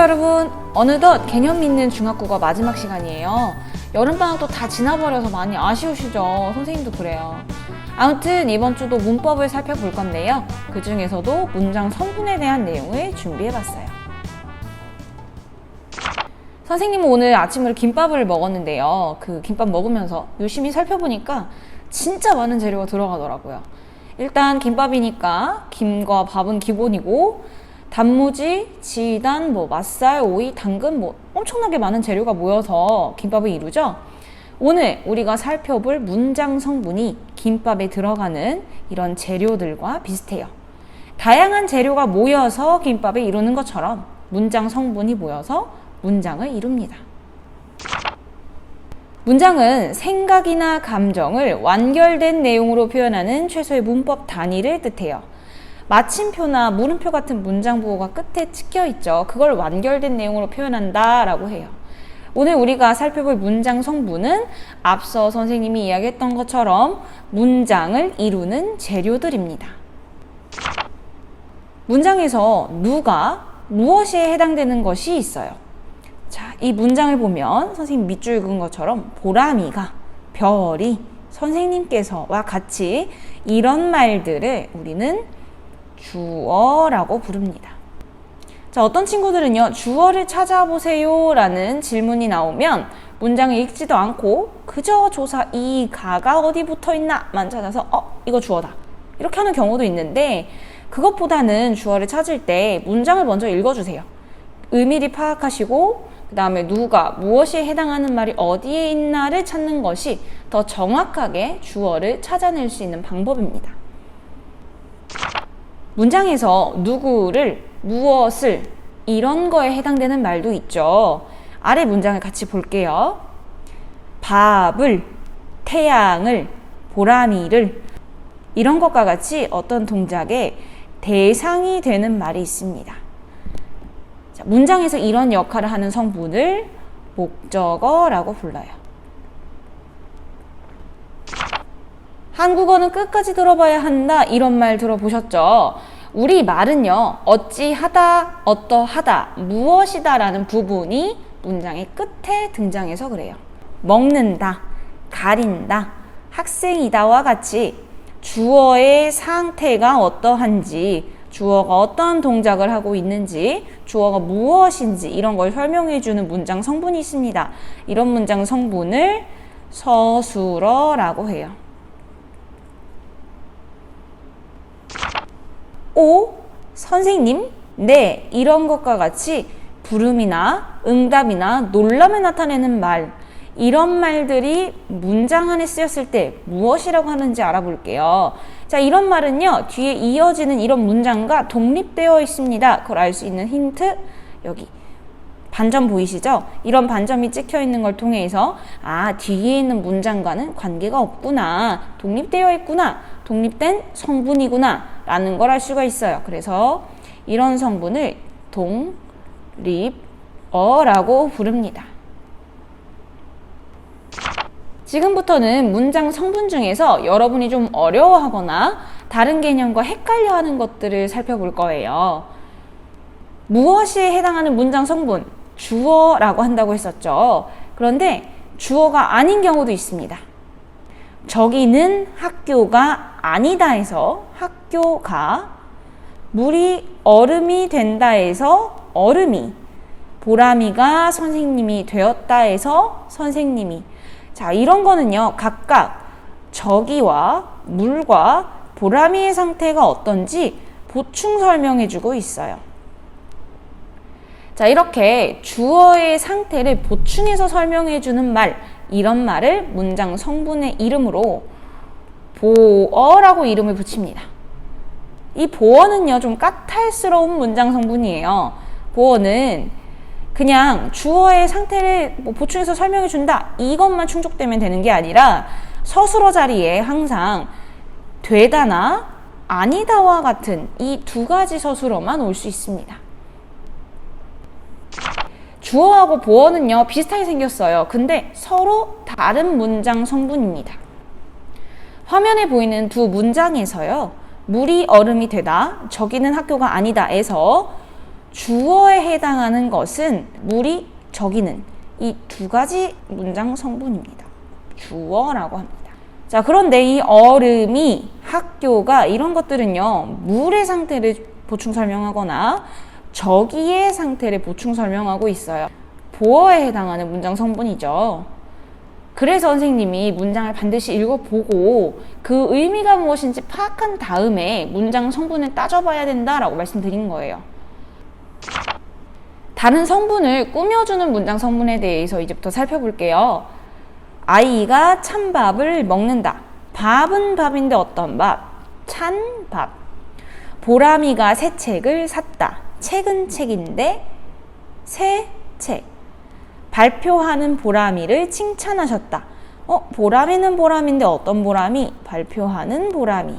여러분, 어느덧 개념 있는 중학국어 마지막 시간이에요. 여름방학도 다 지나버려서 많이 아쉬우시죠? 선생님도 그래요. 아무튼 이번 주도 문법을 살펴볼 건데요. 그 중에서도 문장 성분에 대한 내용을 준비해봤어요. 선생님은 오늘 아침으로 김밥을 먹었는데요. 그 김밥 먹으면서 유심히 살펴보니까 진짜 많은 재료가 들어가더라고요. 일단 김밥이니까 김과 밥은 기본이고 단무지, 지단, 맛살, 오이, 당근 엄청나게 많은 재료가 모여서 김밥을 이루죠. 오늘 우리가 살펴볼 문장 성분이 김밥에 들어가는 이런 재료들과 비슷해요. 다양한 재료가 모여서 김밥을 이루는 것처럼 문장 성분이 모여서 문장을 이룹니다. 문장은 생각이나 감정을 완결된 내용으로 표현하는 최소의 문법 단위를 뜻해요. 마침표나 물음표 같은 문장 부호가 끝에 찍혀 있죠. 그걸 완결된 내용으로 표현한다 라고 해요. 오늘 우리가 살펴볼 문장 성분은 앞서 선생님이 이야기했던 것처럼 문장을 이루는 재료들입니다. 문장에서 누가 무엇에 해당되는 것이 있어요. 자, 이 문장을 보면 선생님 밑줄 읽은 것처럼 보람이가, 별이, 선생님께서와 같이 이런 말들을 우리는 주어라고 부릅니다. 자, 어떤 친구들은요, 주어를 찾아보세요 라는 질문이 나오면 문장을 읽지도 않고 그저 조사 이, 가가 어디 붙어 있나만 찾아서 이거 주어다 이렇게 하는 경우도 있는데, 그것보다는 주어를 찾을 때 문장을 먼저 읽어주세요. 의미를 파악하시고 그 다음에 누가, 무엇이 해당하는 말이 어디에 있나를 찾는 것이 더 정확하게 주어를 찾아낼 수 있는 방법입니다. 문장에서 누구를, 무엇을 이런 거에 해당되는 말도 있죠. 아래 문장을 같이 볼게요. 밥을, 태양을, 보람이를 이런 것과 같이 어떤 동작의 대상이 되는 말이 있습니다. 자, 문장에서 이런 역할을 하는 성분을 목적어라고 불러요. 한국어는 끝까지 들어봐야 한다 이런 말 들어보셨죠? 우리 말은요, 어찌하다, 어떠하다, 무엇이다 라는 부분이 문장의 끝에 등장해서 그래요. 먹는다, 가린다, 학생이다와 같이 주어의 상태가 어떠한지, 주어가 어떤 동작을 하고 있는지, 주어가 무엇인지 이런 걸 설명해주는 문장 성분이 있습니다. 이런 문장 성분을 서술어라고 해요. 오, 선생님, 네, 이런 것과 같이 부름이나 응답이나 놀람을 나타내는 말, 이런 말들이 문장 안에 쓰였을 때 무엇이라고 하는지 알아볼게요. 자, 이런 말은요, 뒤에 이어지는 이런 문장과 독립되어 있습니다. 그걸 알 수 있는 힌트, 여기 반점 보이시죠? 이런 반점이 찍혀 있는 걸 통해서 뒤에 있는 문장과는 관계가 없구나, 독립되어 있구나, 독립된 성분이구나 라는 걸 알 수가 있어요. 그래서 이런 성분을 독립어라고 부릅니다. 지금부터는 문장 성분 중에서 여러분이 좀 어려워하거나 다른 개념과 헷갈려하는 것들을 살펴볼 거예요. 무엇이 해당하는 문장 성분? 주어라고 한다고 했었죠. 그런데 주어가 아닌 경우도 있습니다. 저기는 학교가 아니다 해서 학교가, 물이 얼음이 된다 해서 얼음이, 보람이가 선생님이 되었다 해서 선생님이. 자, 이런 거는요, 각각 저기와 물과 보람이의 상태가 어떤지 보충 설명해주고 있어요. 자, 이렇게 주어의 상태를 보충해서 설명해주는 말, 이런 말을 문장 성분의 이름으로 보어라고 이름을 붙입니다. 이 보어는요, 좀 까탈스러운 문장 성분이에요. 보어는 그냥 주어의 상태를 보충해서 설명해준다, 이것만 충족되면 되는 게 아니라 서술어 자리에 항상 되다나 아니다와 같은 이 두 가지 서술어만 올 수 있습니다. 주어하고 보어는요, 비슷하게 생겼어요. 근데 서로 다른 문장 성분입니다. 화면에 보이는 두 문장에서요, 물이 얼음이 되다, 저기는 학교가 아니다 에서 주어에 해당하는 것은 물이 저기는 이 두 가지 문장 성분입니다. 주어라고 합니다. 자, 그런데 이 얼음이, 학교가 이런 것들은요, 물의 상태를 보충 설명하거나 저기의 상태를 보충 설명하고 있어요. 보어에 해당하는 문장 성분이죠. 그래서 선생님이 문장을 반드시 읽어보고 그 의미가 무엇인지 파악한 다음에 문장 성분을 따져봐야 된다라고 말씀드린 거예요. 다른 성분을 꾸며주는 문장 성분에 대해서 이제부터 살펴볼게요. 아이가 찬밥을 먹는다. 밥은 밥인데 어떤 밥? 찬 밥. 보람이가 새 책을 샀다. 책은 책인데 새 책. 발표하는 보람이를 칭찬하셨다. 보람이는 보람인데 어떤 보람이? 발표하는 보람이.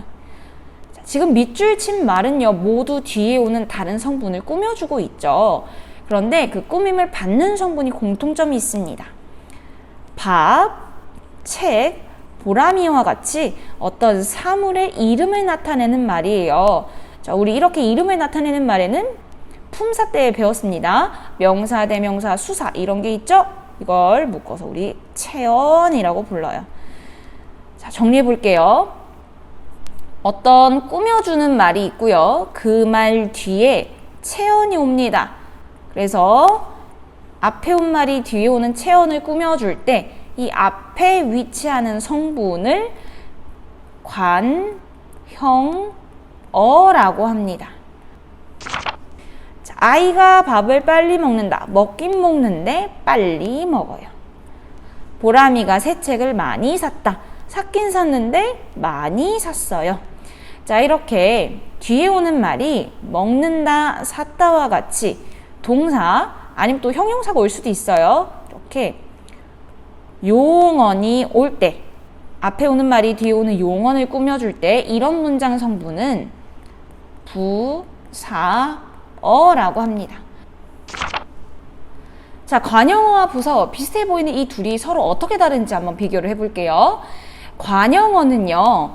자, 지금 밑줄 친 말은요, 모두 뒤에 오는 다른 성분을 꾸며주고 있죠. 그런데 그 꾸밈을 받는 성분이 공통점이 있습니다. 밥, 책, 보람이와 같이 어떤 사물의 이름을 나타내는 말이에요. 자, 우리 이렇게 이름을 나타내는 말에는 품사 때 배웠습니다. 명사, 대명사, 수사 이런 게 있죠? 이걸 묶어서 우리 체언이라고 불러요. 자, 정리해 볼게요. 어떤 꾸며주는 말이 있고요. 그 말 뒤에 체언이 옵니다. 그래서 앞에 온 말이 뒤에 오는 체언을 꾸며줄 때 이 앞에 위치하는 성분을 관, 형, 어라고 합니다. 자, 아이가 밥을 빨리 먹는다. 먹긴 먹는데 빨리 먹어요. 보람이가 새 책을 많이 샀다. 샀긴 샀는데 많이 샀어요. 자, 이렇게 뒤에 오는 말이 먹는다, 샀다와 같이 동사 아니면 또 형용사가 올 수도 있어요. 이렇게 용언이 올 때, 앞에 오는 말이 뒤에 오는 용언을 꾸며줄 때 이런 문장 성분은 부사어라고 합니다. 자, 관형어와 부사어 비슷해 보이는 이 둘이 서로 어떻게 다른지 한번 비교를 해볼게요. 관형어는요,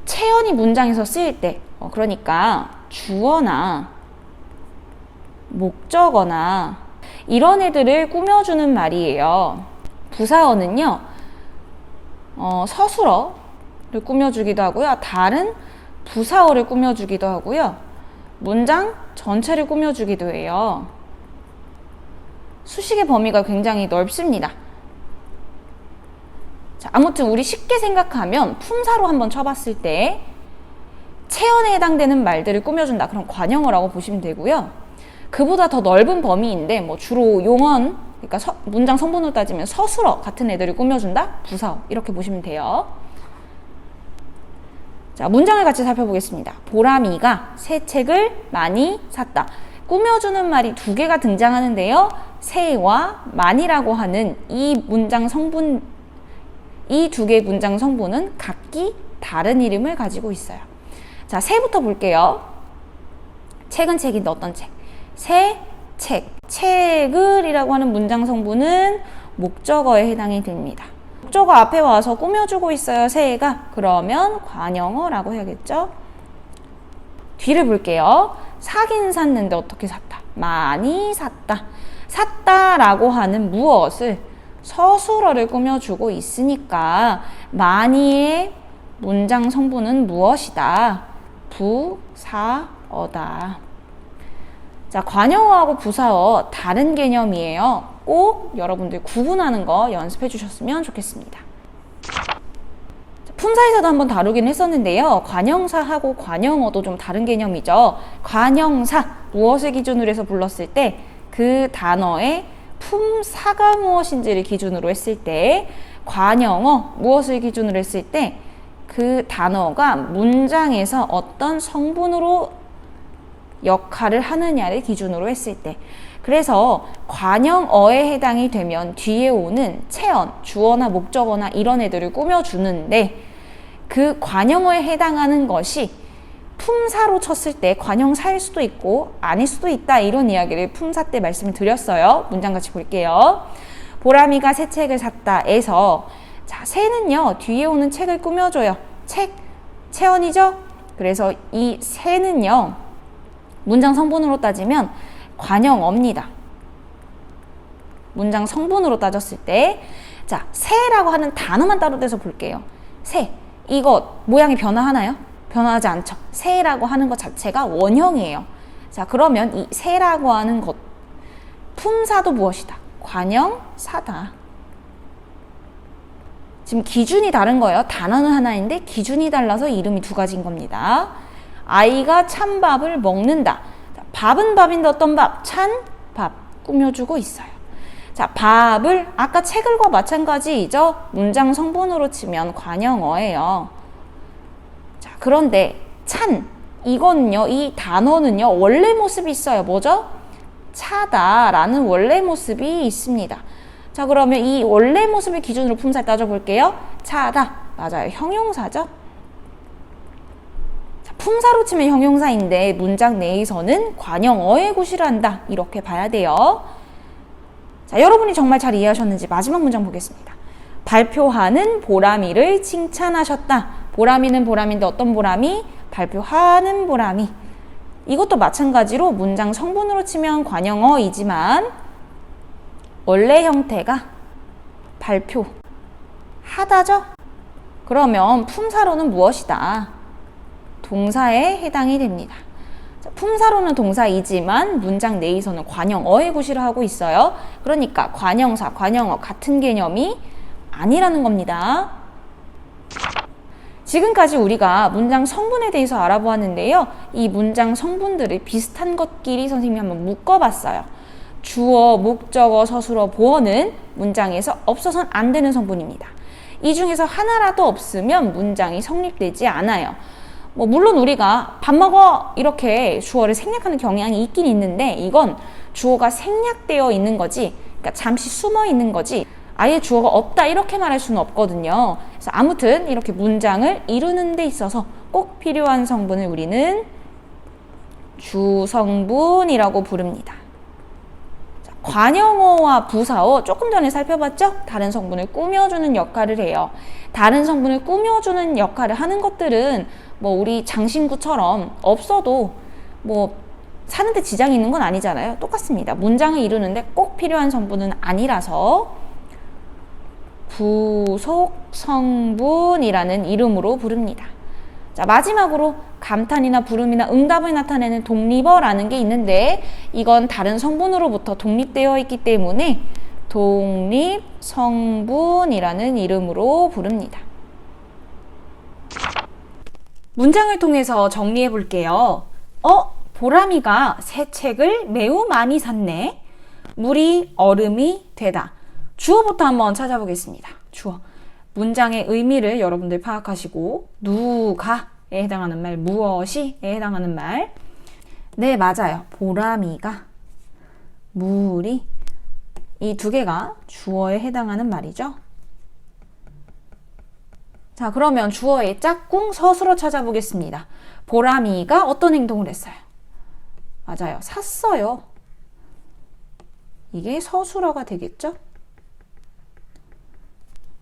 체언이 문장에서 쓰일 때, 그러니까 주어나 목적어나 이런 애들을 꾸며주는 말이에요. 부사어는요, 서술어를 꾸며주기도 하고요. 다른 부사어를 꾸며주기도 하고요. 문장 전체를 꾸며주기도 해요. 수식의 범위가 굉장히 넓습니다. 자, 아무튼 우리 쉽게 생각하면 품사로 한번 쳐봤을 때 체언에 해당되는 말들을 꾸며준다. 그럼 관형어라고 보시면 되고요. 그보다 더 넓은 범위인데 뭐 주로 용언, 그러니까 문장 성분으로 따지면 서술어 같은 애들을 꾸며준다? 부사어 이렇게 보시면 돼요. 자, 문장을 같이 살펴보겠습니다. 보람이가 새 책을 많이 샀다. 꾸며주는 말이 두 개가 등장하는데요. 새와 많이라고 하는 이 문장 성분, 이 두 개의 문장 성분은 각기 다른 이름을 가지고 있어요. 자, 새부터 볼게요. 책은 책인데 어떤 책? 새 책. 책을 이라고 하는 문장 성분은 목적어에 해당이 됩니다. 목적어 앞에 와서 꾸며주고 있어요, 새가. 그러면 관형어라고 해야겠죠? 뒤를 볼게요. 사긴 샀는데 어떻게 샀다? 많이 샀다. 샀다라고 하는 무엇을 서술어를 꾸며주고 있으니까 많이의 문장 성분은 무엇이다? 부사어다. 자, 관형어하고 부사어 다른 개념이에요. 꼭 여러분들 구분하는 거 연습해 주셨으면 좋겠습니다. 품사에서도 한번 다루긴 했었는데요. 관형사하고 관형어도 좀 다른 개념이죠. 관형사, 무엇을 기준으로 해서 불렀을 때 그 단어의 품사가 무엇인지를 기준으로 했을 때, 관형어, 무엇을 기준으로 했을 때 그 단어가 문장에서 어떤 성분으로 역할을 하느냐를 기준으로 했을 때, 그래서 관형어에 해당이 되면 뒤에 오는 체언, 주어나 목적어나 이런 애들을 꾸며주는데 그 관형어에 해당하는 것이 품사로 쳤을 때 관형사일 수도 있고 아닐 수도 있다, 이런 이야기를 품사 때 말씀을 드렸어요. 문장 같이 볼게요. 보람이가 새 책을 샀다에서, 자, 새는요 뒤에 오는 책을 꾸며줘요. 책, 체언이죠? 그래서 이 새는요 문장 성분으로 따지면 관형어입니다. 문장 성분으로 따졌을 때, 자, 새라고 하는 단어만 따로 떼서 볼게요. 새, 이거 모양이 변화하나요? 변화하지 않죠. 새라고 하는 것 자체가 원형이에요. 자, 그러면 이 새라고 하는 것, 품사도 무엇이다? 관형사다. 지금 기준이 다른 거예요. 단어는 하나인데 기준이 달라서 이름이 두 가지인 겁니다. 아이가 찬밥을 먹는다. 자, 밥은 밥인데 어떤 밥? 찬 밥 꾸며주고 있어요. 자, 밥을 아까 책을과 마찬가지이죠. 문장 성분으로 치면 관형어예요. 자, 그런데 찬, 이거는요, 이 단어는요, 원래 모습이 있어요. 뭐죠? 차다라는 원래 모습이 있습니다. 자, 그러면 이 원래 모습을 기준으로 품사를 따져볼게요. 차다, 맞아요. 형용사죠. 자, 품사로 치면 형용사인데 문장 내에서는 관형어의 구실을 한다. 이렇게 봐야 돼요. 자, 여러분이 정말 잘 이해하셨는지 마지막 문장 보겠습니다. 발표하는 보람이를 칭찬하셨다. 보람이는 보람인데 어떤 보람이? 발표하는 보람이. 이것도 마찬가지로 문장 성분으로 치면 관형어이지만 원래 형태가 발표하다죠? 그러면 품사로는 무엇이다? 동사에 해당이 됩니다. 자, 품사로는 동사이지만 문장 내에서는 관형어의 구실을 하고 있어요. 그러니까 관형사, 관형어 같은 개념이 아니라는 겁니다. 지금까지 우리가 문장 성분에 대해서 알아보았는데요. 이 문장 성분들을 비슷한 것끼리 선생님이 한번 묶어봤어요. 주어, 목적어, 서술어, 보어는 문장에서 없어서는 안 되는 성분입니다. 이 중에서 하나라도 없으면 문장이 성립되지 않아요. 물론 우리가 밥 먹어 이렇게 주어를 생략하는 경향이 있긴 있는데 이건 주어가 생략되어 있는 거지, 그러니까 잠시 숨어 있는 거지 아예 주어가 없다 이렇게 말할 수는 없거든요. 그래서 아무튼 이렇게 문장을 이루는 데 있어서 꼭 필요한 성분을 우리는 주성분이라고 부릅니다. 자, 관형어와 부사어 조금 전에 살펴봤죠? 다른 성분을 꾸며주는 역할을 해요. 다른 성분을 꾸며주는 역할을 하는 것들은 우리 장신구처럼 없어도 사는데 지장이 있는 건 아니잖아요. 똑같습니다. 문장을 이루는데 꼭 필요한 성분은 아니라서 부속 성분이라는 이름으로 부릅니다. 자, 마지막으로 감탄이나 부름이나 응답을 나타내는 독립어라는 게 있는데 이건 다른 성분으로부터 독립되어 있기 때문에 독립성분이라는 이름으로 부릅니다. 문장을 통해서 정리해 볼게요. 보람이가 새 책을 매우 많이 샀네. 물이 얼음이 되다. 주어부터 한번 찾아보겠습니다. 주어. 문장의 의미를 여러분들 파악하시고 누가에 해당하는 말, 무엇이에 해당하는 말. 네, 맞아요. 보람이가, 물이, 이 두 개가 주어에 해당하는 말이죠. 자, 그러면 주어의 짝꿍 서술어 찾아보겠습니다. 보람이가 어떤 행동을 했어요? 맞아요. 샀어요. 이게 서술어가 되겠죠?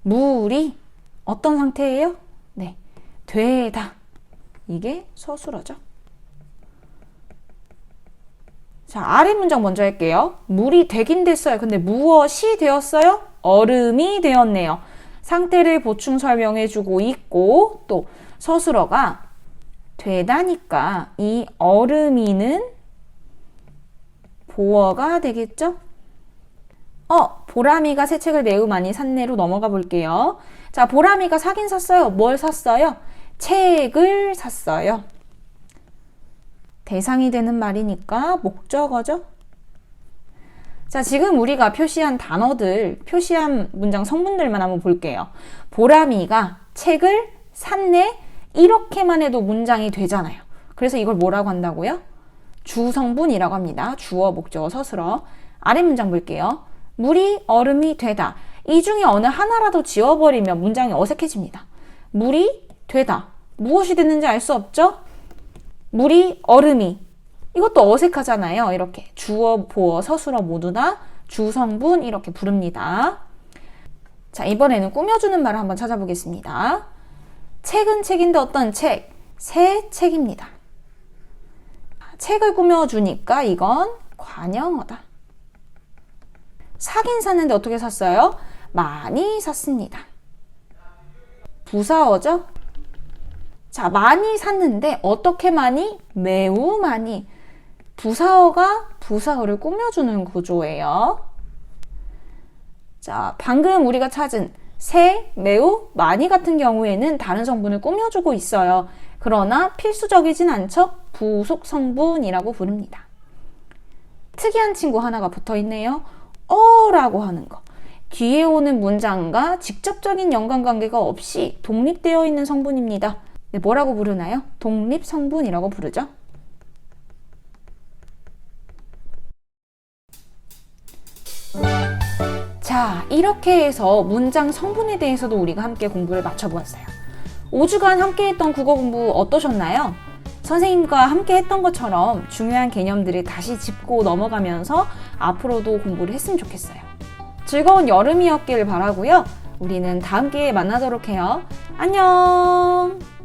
물이 어떤 상태예요? 네, 되다. 이게 서술어죠. 자, 아래 문장 먼저 할게요. 물이 되긴 됐어요. 근데 무엇이 되었어요? 얼음이 되었네요. 상태를 보충 설명해주고 있고 또 서술어가 되다니까 이 얼음이는 보어가 되겠죠? 보람이가 새 책을 매우 많이 샀네로 넘어가 볼게요. 자, 보람이가 사긴 샀어요. 뭘 샀어요? 책을 샀어요. 대상이 되는 말이니까 목적어죠. 자, 지금 우리가 표시한 단어들, 표시한 문장 성분들만 한번 볼게요. 보람이가 책을 샀네. 이렇게만 해도 문장이 되잖아요. 그래서 이걸 뭐라고 한다고요? 주성분이라고 합니다. 주어, 목적어, 서술어. 아래 문장 볼게요. 물이 얼음이 되다. 이 중에 어느 하나라도 지워버리면 문장이 어색해집니다. 물이 되다. 무엇이 됐는지 알 수 없죠? 물이 얼음이. 이것도 어색하잖아요. 이렇게 주어, 보어, 서술어 모두 다 주성분 이렇게 부릅니다. 자, 이번에는 꾸며주는 말을 한번 찾아보겠습니다. 책은 책인데 어떤 책? 새 책입니다. 책을 꾸며주니까 이건 관용어다. 사긴 샀는데 어떻게 샀어요? 많이 샀습니다. 부사어죠? 자, 많이 샀는데 어떻게 많이? 매우 많이. 부사어가 부사어를 꾸며주는 구조예요. 자, 방금 우리가 찾은 새, 매우, 많이 같은 경우에는 다른 성분을 꾸며주고 있어요. 그러나 필수적이진 않죠? 부속 성분이라고 부릅니다. 특이한 친구 하나가 붙어 있네요. 어라고 하는 거. 뒤에 오는 문장과 직접적인 연관관계가 없이 독립되어 있는 성분입니다. 네, 뭐라고 부르나요? 독립성분이라고 부르죠. 자, 이렇게 해서 문장 성분에 대해서도 우리가 함께 공부를 마쳐보았어요. 5주간 함께 했던 국어 공부 어떠셨나요? 선생님과 함께 했던 것처럼 중요한 개념들을 다시 짚고 넘어가면서 앞으로도 공부를 했으면 좋겠어요. 즐거운 여름이었기를 바라고요. 우리는 다음 기회에 만나도록 해요. 안녕!